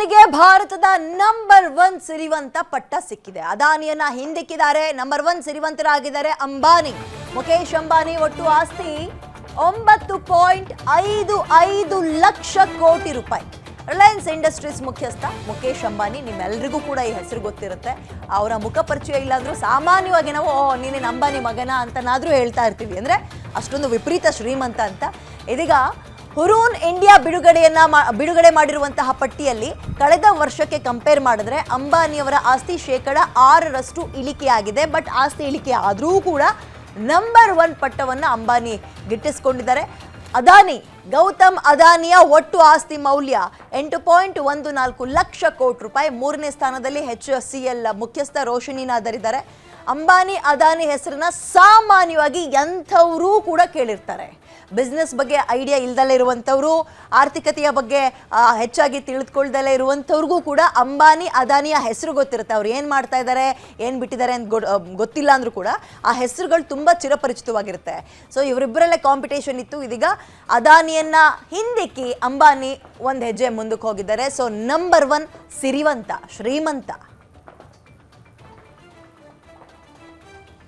ಅದಾನಿಗೆ ಭಾರತದ ನಂಬರ್ 1 ಸಿರಿವಂತ ಪಟ್ಟ ಸಿಕ್ಕಿದೆ. ಅದಾನಿಯನ್ನ ಹಿಂದಿಕ್ಕಿದ್ದಾರೆ. ನಂಬರ್ 1 ಸಿರಿವಂತರಾಗಿದ್ದಾರೆ ಅಂಬಾನಿ. ಮುಖೇಶ್ ಅಂಬಾನಿ ಒಟ್ಟು ಆಸ್ತಿ 9.55 ಲಕ್ಷ ಕೋಟಿ ರೂಪಾಯಿ. ರಿಲಯನ್ಸ್ ಇಂಡಸ್ಟ್ರೀಸ್ ಮುಖ್ಯಸ್ಥ ಮುಖೇಶ್ ಅಂಬಾನಿ, ನಿಮ್ಮೆಲ್ಲರಿಗೂ ಕೂಡ ಈ ಹೆಸರು ಗೊತ್ತಿರುತ್ತೆ. ಅವರ ಮುಖ ಪರಿಚಯ ಇಲ್ಲಾಂದ್ರೂ ಸಾಮಾನ್ಯವಾಗಿ ನಾವು ನೀನೇನು ಅಂಬಾನಿ ಮಗನ ಅಂತನಾದ್ರೂ ಹೇಳ್ತಾ ಇರ್ತೀವಿ. ಅಂದ್ರೆ ಅಷ್ಟೊಂದು ವಿಪರೀತ ಶ್ರೀಮಂತ ಅಂತ. ಇದೀಗ ಹುರೂನ್ ಇಂಡಿಯಾ ಬಿಡುಗಡೆ ಮಾಡಿರುವಂತಹ ಪಟ್ಟಿಯಲ್ಲಿ ಕಳೆದ ವರ್ಷಕ್ಕೆ ಕಂಪೇರ್ ಮಾಡಿದ್ರೆ ಅಂಬಾನಿಯವರ ಆಸ್ತಿ 6% ಇಳಿಕೆಯಾಗಿದೆ. ಬಟ್ ಆಸ್ತಿ ಇಳಿಕೆ ಆದರೂ ಕೂಡ ನಂಬರ್ 1 ಪಟ್ಟವನ್ನು ಅಂಬಾನಿ ಗಿಟ್ಟಿಸ್ಕೊಂಡಿದ್ದಾರೆ. ಅದಾನಿ ಗೌತಮ್ ಅದಾನಿಯ ಒಟ್ಟು ಆಸ್ತಿ ಮೌಲ್ಯ 8.14 ಲಕ್ಷ ಕೋಟಿ ರೂಪಾಯಿ. 3ನೇ ಸ್ಥಾನದಲ್ಲಿ HCL ಮುಖ್ಯಸ್ಥ ರೋಶಿನಿ ನಾದರ್ ಇದ್ದಾರೆ. ಅಂಬಾನಿ ಅದಾನಿ ಹೆಸರನ್ನ ಸಾಮಾನ್ಯವಾಗಿ ಎಂಥವರು ಕೂಡ ಕೇಳಿರ್ತಾರೆ. ಬಿಸ್ನೆಸ್ ಬಗ್ಗೆ ಐಡಿಯಾ ಇಲ್ದಲೇ ಇರುವಂಥವ್ರು, ಆರ್ಥಿಕತೆಯ ಬಗ್ಗೆ ಹೆಚ್ಚಾಗಿ ತಿಳಿದುಕೊಳ್ದಲೇ ಇರುವಂಥವ್ರಿಗೂ ಕೂಡ ಅಂಬಾನಿ ಅದಾನಿಯ ಹೆಸರು ಗೊತ್ತಿರುತ್ತೆ. ಅವ್ರು ಏನು ಮಾಡ್ತಾ ಇದ್ದಾರೆ, ಏನು ಬಿಟ್ಟಿದ್ದಾರೆ ಅಂತ ಗೊತ್ತಿಲ್ಲ ಅಂದರೂ ಕೂಡ ಆ ಹೆಸರುಗಳು ತುಂಬ ಚಿರಪರಿಚಿತವಾಗಿರುತ್ತೆ. ಸೊ ಇವರಿಬ್ಬರಲ್ಲೇ ಕಾಂಪಿಟೇಷನ್ ಇತ್ತು. ಇದೀಗ ಅದಾನಿಯನ್ನ ಹಿಂದಿಕ್ಕಿ ಅಂಬಾನಿ ಒಂದು ಹೆಜ್ಜೆ ಮುಂದಕ್ಕೆ ಹೋಗಿದ್ದಾರೆ. ಸೊ ನಂಬರ್ 1 ಸಿರಿವಂತ ಶ್ರೀಮಂತ